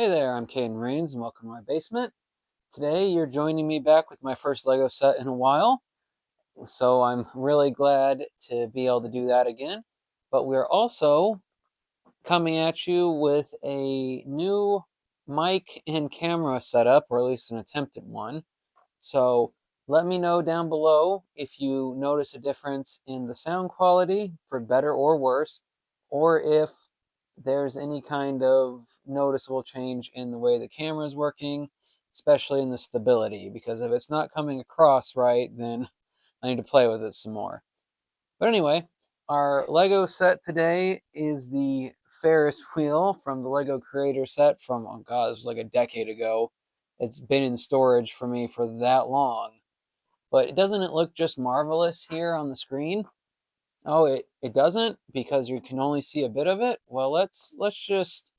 Hey there, I'm Caden Rains and welcome to my basement. Today you're joining me back with my first Lego set in a while, so I'm really glad to be able to do that again. But we're also coming at you with a new mic and camera setup, or at least an attempted one. So let me know down below if you notice a difference in the sound quality, for better or worse, or if there's any kind of noticeable change in the way the camera is working, especially in the stability, because if it's not coming across right, then I need to play with it some more. But anyway, our Lego set today is the Ferris wheel from the Lego Creator set from, oh god, this was like a decade ago. It's been in storage for me for that long. But doesn't it look just marvelous here on the screen? Oh, it doesn't because you can only see a bit of it? Well, let's just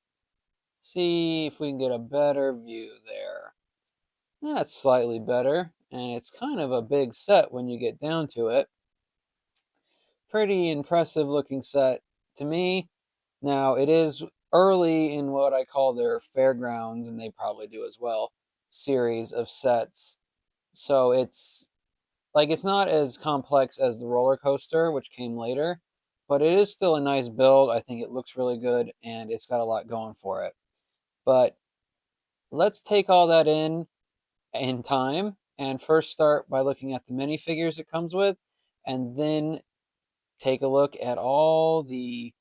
see if we can get a better view there. That's slightly better, and it's kind of a big set when you get down to it. Pretty impressive looking set to me. Now, it is early in what I call their fairgrounds, and they probably do as well, series of sets. So it's not as complex as the roller coaster, which came later, but it is still a nice build. I think it looks really good, and it's got a lot going for it. But let's take all that in time and first start by looking at the minifigures it comes with, and then take a look at all the,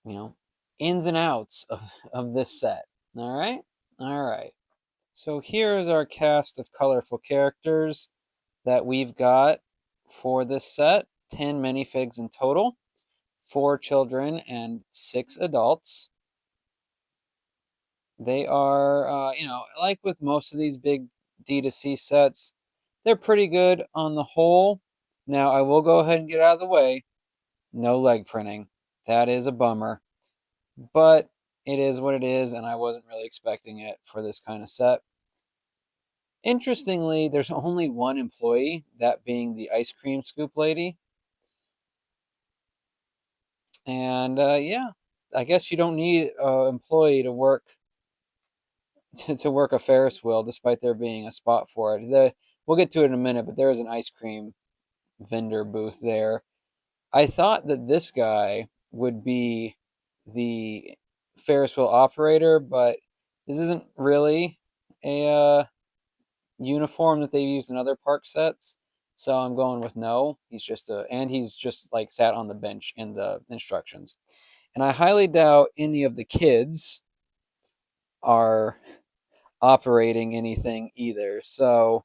you know, ins and outs of this set. All right? All right. So here is our cast of colorful characters that we've got for this set. 10 minifigs in total, 4 children and 6 adults. They are, like with most of these big D2C sets, they're pretty good on the whole. Now, I will go ahead and get out of the way. No leg printing. That is a bummer. But it is what it is, and I wasn't really expecting it for this kind of set. Interestingly, there's only one employee, that being the ice cream scoop lady. And yeah, I guess you don't need an employee to work to work a Ferris wheel, despite there being a spot for it. We'll get to it in a minute, but there is an ice cream vendor booth there. I thought that this guy would be the Ferris wheel operator, but this isn't really a uniform that they've used in other park sets. So I'm going with no. He's just like sat on the bench in the instructions. And I highly doubt any of the kids are operating anything either. So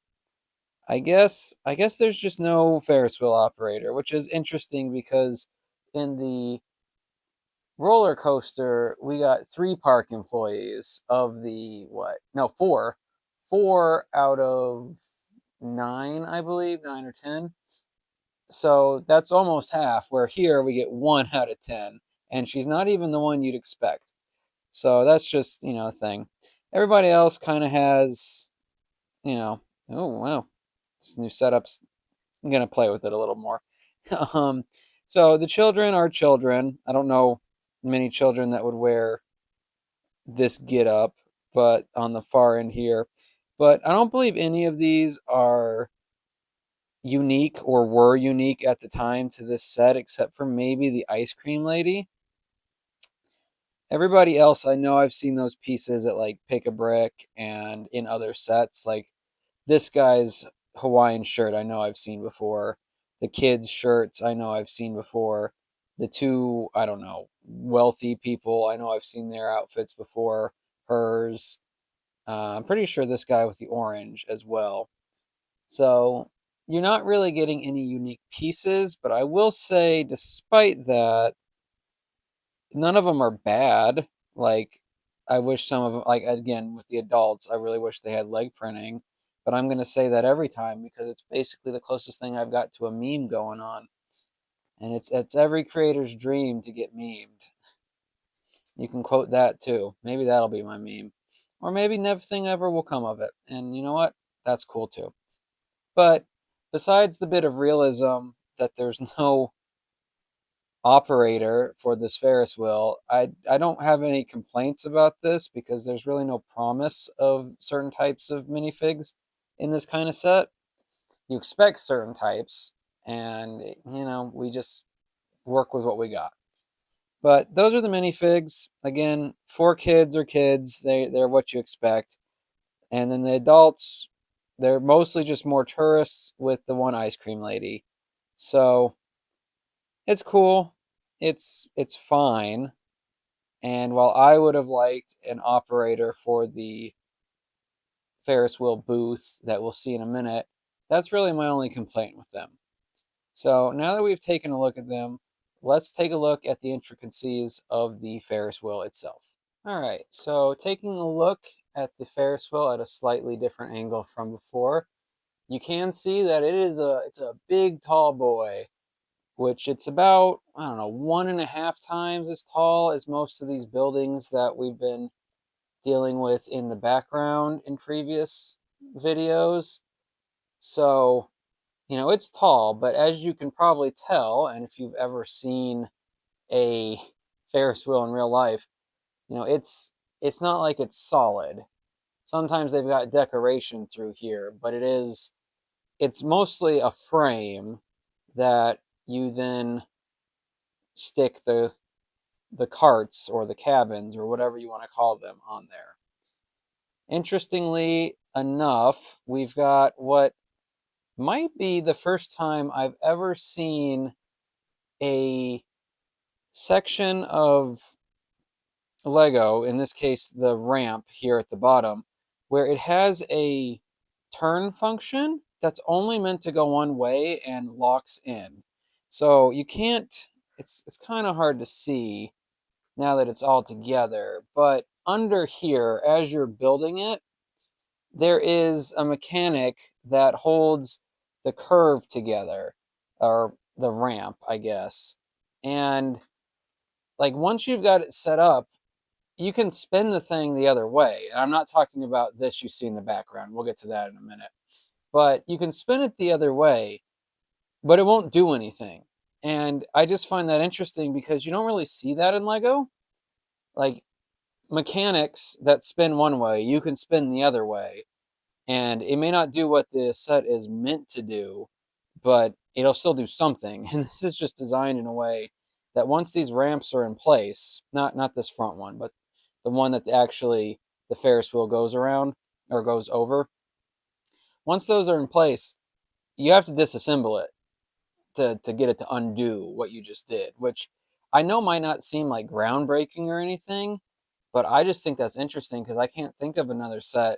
I guess there's just no Ferris wheel operator, which is interesting because in the roller coaster we got 3 park employees of the what? No, 4. 4 out of 9, I believe, 9 or 10. So that's almost half, where here we get 1 out of 10, and she's not even the one you'd expect. So that's just, a thing. Everybody else kind of has, oh wow, this new setup's, I'm gonna play with it a little more. um, so the children are children. I don't know many children that would wear this get up, but on the far end here. But I don't believe any of these are unique or were unique at the time to this set, except for maybe the ice cream lady. Everybody else, I know I've seen those pieces at like Pick a Brick and in other sets. Like this guy's Hawaiian shirt, I know I've seen before. The kids' shirts, I know I've seen before. The 2, I don't know, wealthy people, I know I've seen their outfits before. Hers. I'm pretty sure this guy with the orange as well. So you're not really getting any unique pieces, but I will say, despite that, none of them are bad. Like, I wish some of them, like, again, with the adults, I really wish they had leg printing. But I'm going to say that every time because it's basically the closest thing I've got to a meme going on. And it's every creator's dream to get memed. You can quote that too. Maybe that'll be my meme. Or maybe nothing ever will come of it. And you know what? That's cool too. But besides the bit of realism that there's no operator for this Ferris wheel. I don't have any complaints about this because there's really no promise of certain types of minifigs in this kind of set. You expect certain types, and we just work with what we got. But those are the minifigs. Again, for kids or kids, they're what you expect. And then the adults, they're mostly just more tourists with the one ice cream lady. So it's cool. It's fine. And while I would have liked an operator for the Ferris wheel booth that we'll see in a minute, that's really my only complaint with them. So now that we've taken a look at them, let's take a look at the intricacies of the Ferris wheel itself. All right, so taking a look at the Ferris wheel at a slightly different angle from before, you can see that it's a big tall boy, which it's about, I don't know, 1.5 times as tall as most of these buildings that we've been dealing with in the background in previous videos. So, it's tall, but as you can probably tell, and if you've ever seen a Ferris wheel in real life, it's not like it's solid. Sometimes they've got decoration through here, but it's mostly a frame that you then stick the carts or the cabins or whatever you want to call them on there. Interestingly enough, we've got what might be the first time I've ever seen a section of Lego, in this case the ramp here at the bottom, where it has a turn function that's only meant to go one way and locks in. So you can't, it's kind of hard to see now that it's all together, but under here, as you're building it, there is a mechanic that holds the curve together, or the ramp, I guess. And like once you've got it set up, you can spin the thing the other way. And I'm not talking about this you see in the background. We'll get to that in a minute. But you can spin it the other way, but it won't do anything. And I just find that interesting because you don't really see that in Lego. Like mechanics that spin one way, you can spin the other way. And it may not do what the set is meant to do, but it'll still do something. And this is just designed in a way that once these ramps are in place, not this front one, but the one that actually the Ferris wheel goes around or goes over, once those are in place, you have to disassemble it to get it to undo what you just did, which I know might not seem like groundbreaking or anything, but I just think that's interesting because I can't think of another set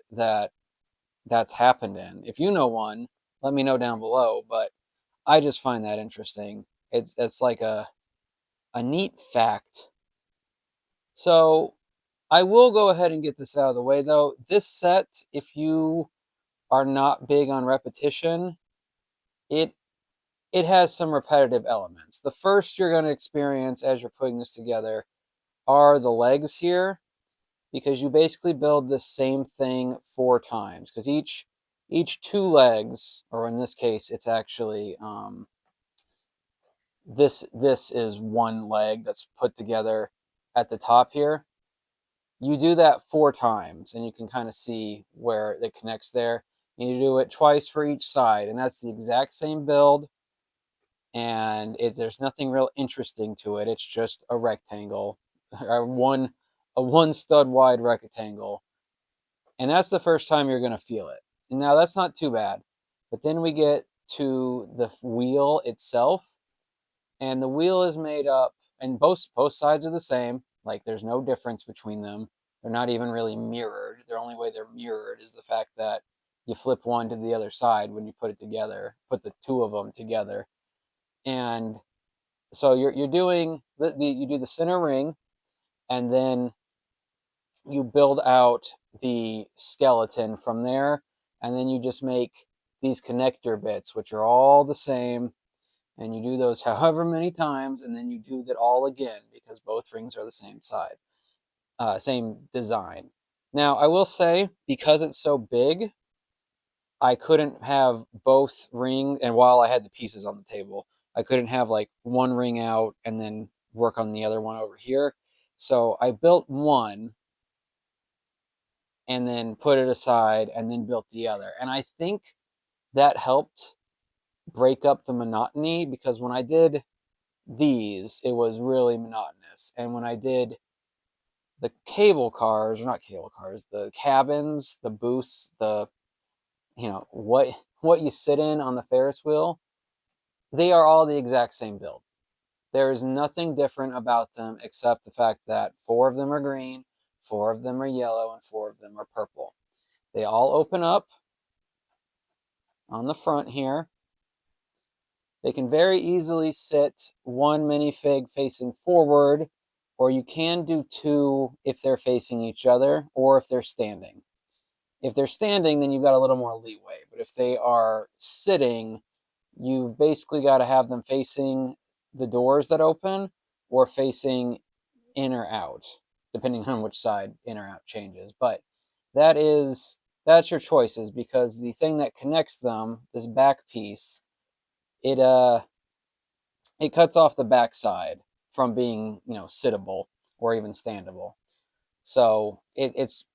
that's happened in. If you know one, let me know down below, but I just find that interesting. It's like a neat fact. So I will go ahead and get this out of the way though. This set, if you are not big on repetition, it it has some repetitive elements. The first you're going to experience as you're putting this together are the legs here, because you basically build the same thing 4 times, because each 2 legs, or in this case it's actually this is one leg that's put together at the top here. You do that 4 times, and you can kind of see where it connects there. You do it twice for each side, and that's the exact same build. And there's nothing real interesting to it. It's just a rectangle, a one stud wide rectangle, and that's the first time you're going to feel it. And now that's not too bad, but then we get to the wheel itself, and the wheel is made up, and both sides are the same. Like there's no difference between them. They're not even really mirrored. The only way they're mirrored is the fact that you flip one to the other side when you put it together, put the two of them together. And so you're doing you do the center ring, and then you build out the skeleton from there, and then you just make these connector bits, which are all the same, and you do those however many times, and then you do that all again because both rings are the same side, same design. Now I will say, because it's so big, I couldn't have both ring, and while I had the pieces on the table, I couldn't have like one ring out and then work on the other one over here. So I built one and then put it aside and then built the other. And I think that helped break up the monotony, because when I did these, it was really monotonous. And when I did the cable cars, or not cable cars, the cabins, the booths, the, what you sit in on the Ferris wheel, they are all the exact same build. There is nothing different about them except the fact that 4 of them are green, 4 of them are yellow, and 4 of them are purple. They all open up on the front here. They can very easily sit one minifig facing forward, or you can do 2 if they're facing each other, or if they're standing. If they're standing, then you've got a little more leeway. But if they are sitting, you've basically got to have them facing the doors that open or facing in or out, depending on which side in or out changes. But that's your choices, because the thing that connects them, this back piece, it it cuts off the back side from being, sittable or even standable. So it's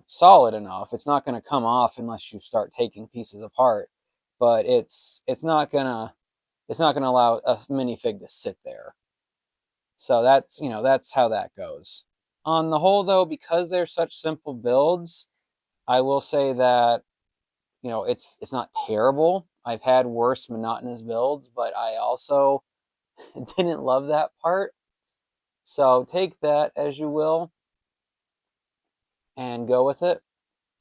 solid enough. It's not going to come off unless you start taking pieces apart, but it's not gonna allow a minifig to sit there. So that's how that goes. On the whole, though, because they're such simple builds, I will say that it's not terrible. I've had worse monotonous builds, but I also didn't love that part. So take that as you will and go with it.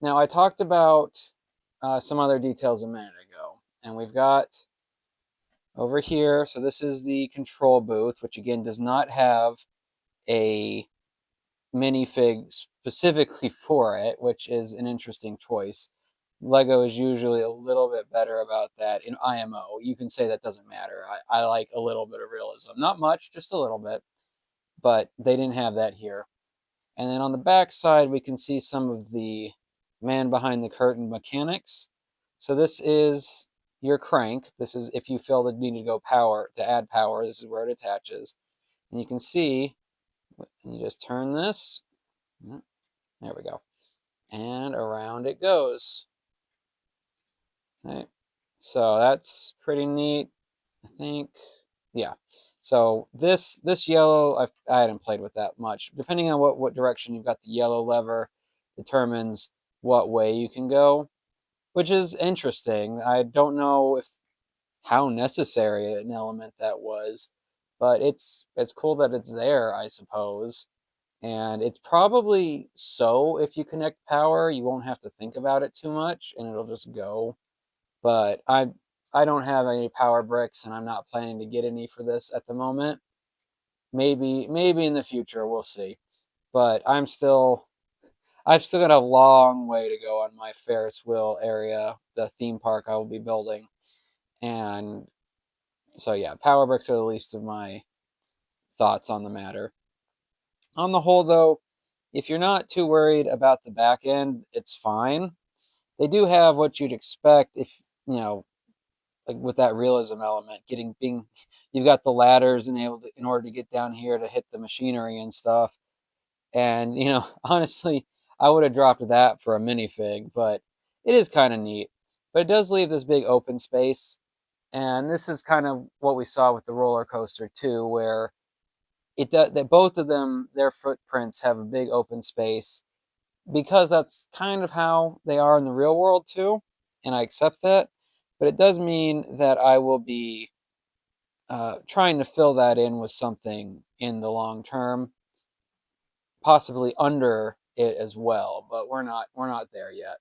Now, I talked about some other details a minute ago, and we've got over here, so this is the control booth, which again does not have a minifig specifically for it, which is an interesting choice. Lego is usually a little bit better about that. In IMO, you can say that doesn't matter. I like a little bit of realism. Not much, just a little bit. But they didn't have that here. And then on the back side, we can see some of the man behind the curtain mechanics. So this is your crank. This is if you feel the need to add power, this is where it attaches. And you can see, you just turn this. There we go. And around it goes. Okay. So that's pretty neat, I think. Yeah. So this yellow, I hadn't played with that much. Depending on what direction you've got, the yellow lever determines what way you can go, which is interesting. I don't know how necessary an element that was, but it's cool that it's there, I suppose. And it's probably so if you connect power, you won't have to think about it too much and it'll just go. But I don't have any power bricks and I'm not planning to get any for this at the moment. Maybe in the future, we'll see. But I've still got a long way to go on my Ferris wheel area, the theme park I will be building. And so yeah, power bricks are the least of my thoughts on the matter. On the whole, though, if you're not too worried about the back end, it's fine. They do have what you'd expect if, like with that realism element, you've got the ladders and in order to get down here to hit the machinery and stuff. And, honestly, I would have dropped that for a minifig, but it is kind of neat. But it does leave this big open space. And this is kind of what we saw with the roller coaster too, where that both of them, their footprints have a big open space, because that's kind of how they are in the real world too, and I accept that. But it does mean that I will be trying to fill that in with something in the long term, possibly under it as well. But we're not there yet.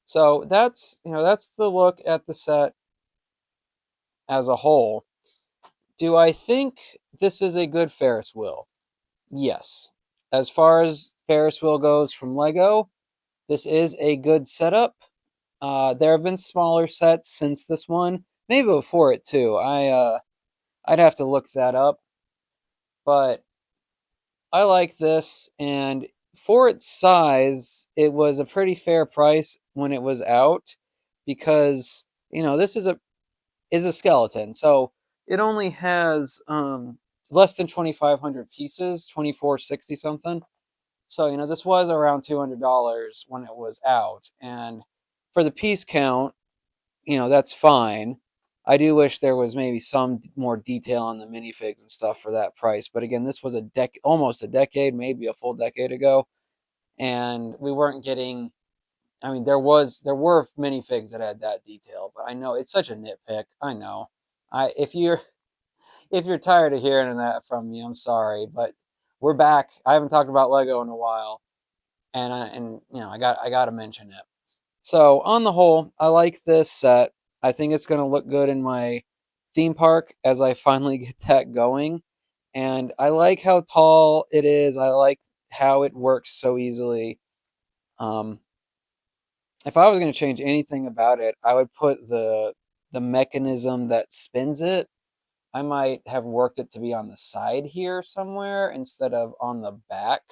So that's the look at the set as a whole. Do I think this is a good Ferris wheel? Yes. As far as Ferris wheel goes from Lego, this is a good setup. There have been smaller sets since this one, maybe before it too. I'd have to look that up, but I like this, and for its size, it was a pretty fair price when it was out, because this is is a skeleton. So it only has less than 2,500 pieces, 2,460 something. So, this was around $200 when it was out. And for the piece count, that's fine. I do wish there was maybe some more detail on the minifigs and stuff for that price. But again, this was almost a decade, maybe a full decade ago. And we weren't getting, I mean, there were minifigs that had that detail, but I know it's such a nitpick. I know. If you're tired of hearing that from me, I'm sorry, but we're back. I haven't talked about Lego in a while, and I got to mention it. So on the whole, I like this set. I think it's going to look good in my theme park as I finally get that going. And I like how tall it is. I like how it works so easily. Um, if I was going to change anything about it, I would put the mechanism that spins it. I might have worked it to be on the side here somewhere instead of on the back.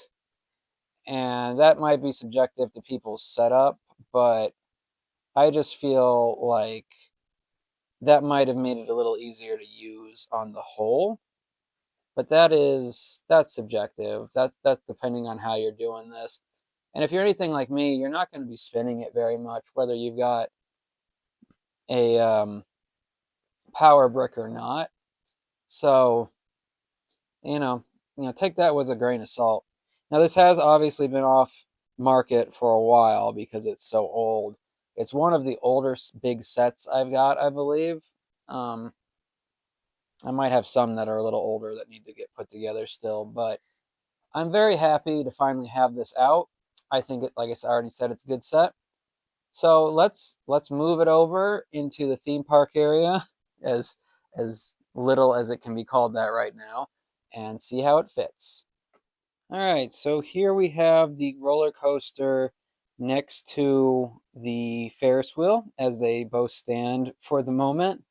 And that might be subjective to people's setup, but I just feel like that might have made it a little easier to use on the whole. But that's subjective. That's depending on how you're doing this. And if you're anything like me, you're not going to be spinning it very much, whether you've got a power brick or not. So, you know, take that with a grain of salt. Now, this has obviously been off market for a while because it's so old. It's one of the older big sets I've got, I believe. Um, I might have some that are a little older that need to get put together still, but I'm very happy to finally have this out. I think it, like I already said, it's a good set. So let's move it over into the theme park area, as as little as it can be called that right now, and see how it fits. All right, so here we have the roller coaster next to the Ferris wheel as they both stand for the moment.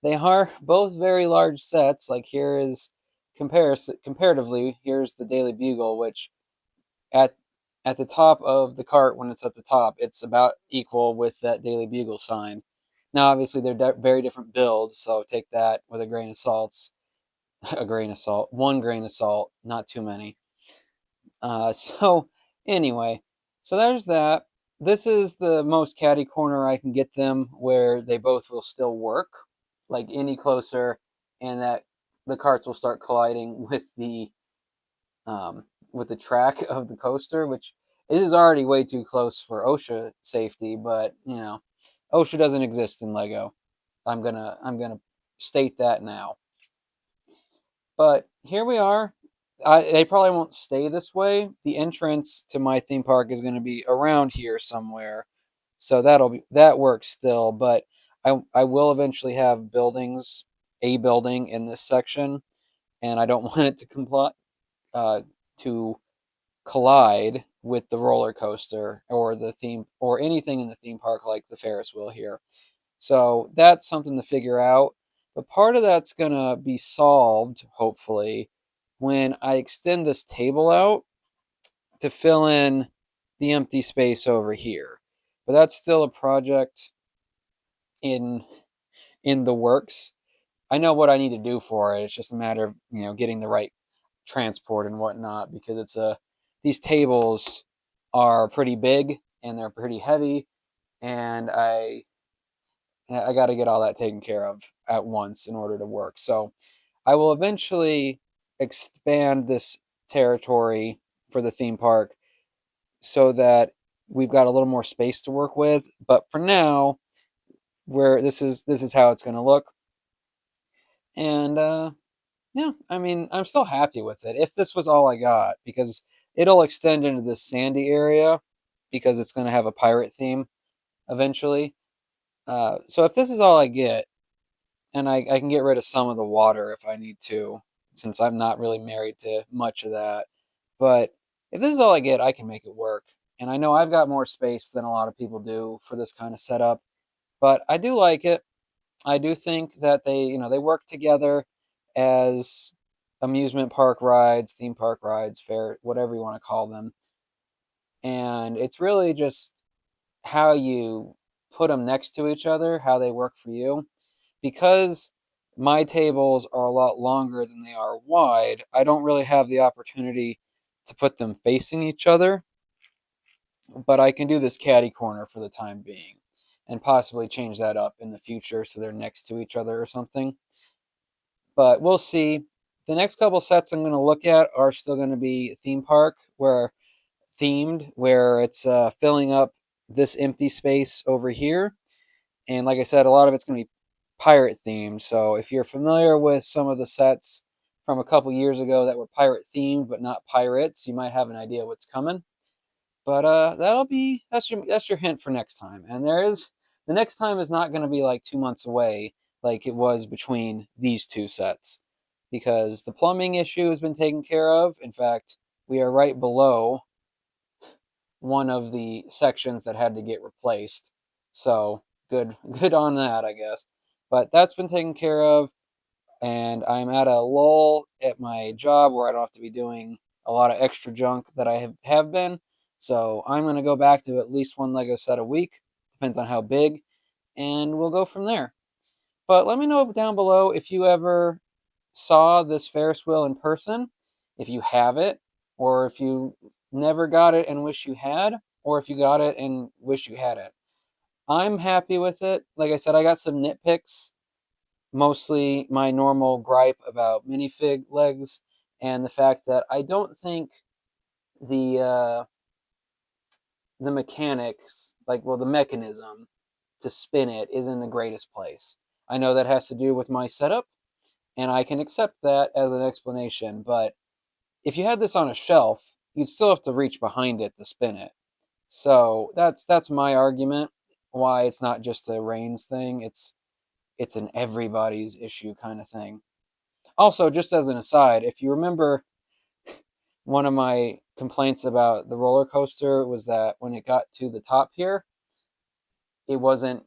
They are both very large sets. Like here is comparatively, here's the Daily Bugle, which at at the top of the cart when it's at the top, it's about equal with that Daily Bugle sign. Now, obviously, they're very different builds, so take that with a grain of salt. A grain of salt, one grain of salt, not too many. So anyway, so there's that. This is the most catty corner I can get them where they both will still work. Like any closer, and that the carts will start colliding um, with the track of the coaster, which it is already way too close for OSHA safety. But OSHA doesn't exist in Lego. I'm gonna state that now. But here we are. They probably won't stay this way. The entrance to my theme park is going to be around here somewhere, so that works still. But I will eventually have a building in this section, and I don't want it to uh, to collide with the roller coaster or the theme or anything in the theme park like the Ferris wheel here. So that's something to figure out. But part of that's going to be solved, hopefully, when I extend this table out to fill in the empty space over here. But that's still a project in in the works. I know what I need to do for it. It's just a matter of, getting the right transport and whatnot because these tables are pretty big and they're pretty heavy and I got to get all that taken care of at once in order to work. So I will eventually expand this territory for the theme park so that we've got a little more space to work with. But for now, where this is how it's going to look, and yeah, I mean, I'm still happy with it. If this was all I got, because it'll extend into this sandy area, because it's going to have a pirate theme eventually. So if this is all I get, and I can get rid of some of the water if I need to, since I'm not really married to much of that. But if this is all I get, I can make it work. And I know I've got more space than a lot of people do for this kind of setup, but I do like it. I do think that they work together as amusement park rides, theme park rides, fair, whatever you want to call them. And it's really just how you put them next to each other, how they work for you. because my tables are a lot longer than they are wide, I don't really have the opportunity to put them facing each other, but I can do this caddy corner for the time being and possibly change that up in the future so they're next to each other or something. But we'll see. The next couple sets I'm going to look at are still going to be theme park, where themed, where it's filling up this empty space over here. And like I said, a lot of it's going to be pirate themed. So if you're familiar with some of the sets from a couple years ago that were pirate themed but not pirates, you might have an idea what's coming. But that's your hint for next time. And the next time is not going to be like 2 months away like it was between these two sets, because the plumbing issue has been taken care of. In fact, we are right below one of the sections that had to get replaced. So good on that, I guess. But that's been taken care of, and I'm at a lull at my job where I don't have to be doing a lot of extra junk that I have been. So I'm going to go back to at least one Lego set a week. Depends on how big, and we'll go from there. But let me know down below if you ever saw this Ferris wheel in person, if you have it, or if you never got it and wish you had, or if you got it and wish you had it. I'm happy with it. Like I said, I got some nitpicks, mostly my normal gripe about minifig legs and the fact that I don't think the uh, the mechanics, the mechanism to spin it is in the greatest place. I know that has to do with my setup, and I can accept that as an explanation, but if you had this on a shelf, you'd still have to reach behind it to spin it. So that's my argument why it's not just a Reigns thing. It's an everybody's issue kind of thing. Also, just as an aside, if you remember, one of my complaints about the roller coaster was that when it got to the top here, it wasn't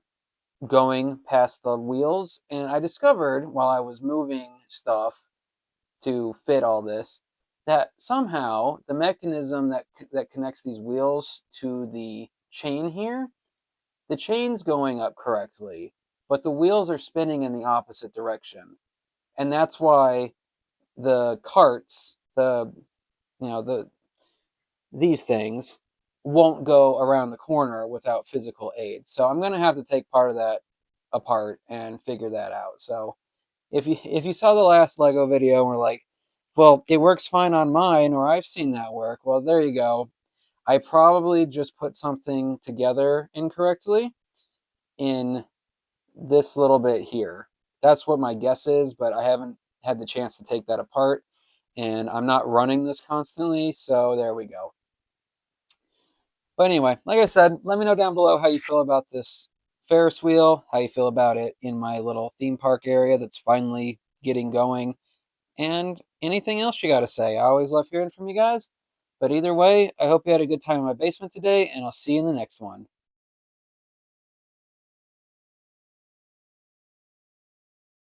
going past the wheels. And I discovered while I was moving stuff to fit all this that somehow the mechanism that connects these wheels to the chain here, the chain's going up correctly, but the wheels are spinning in the opposite direction. And that's why the carts, the these things won't go around the corner without physical aid. So I'm going to have to take part of that apart and figure that out. So if you saw the last Lego video and were like, well, it works fine on mine, or I've seen that work, well, there you go. I probably just put something together incorrectly in this little bit here. That's what my guess is, but I haven't had the chance to take that apart, and I'm not running this constantly, so there we go. But anyway, like I said, let me know down below how you feel about this Ferris wheel, how you feel about it in my little theme park area that's finally getting going, and anything else you got to say. I always love hearing from you guys. But either way, I hope you had a good time in my basement today, and I'll see you in the next one.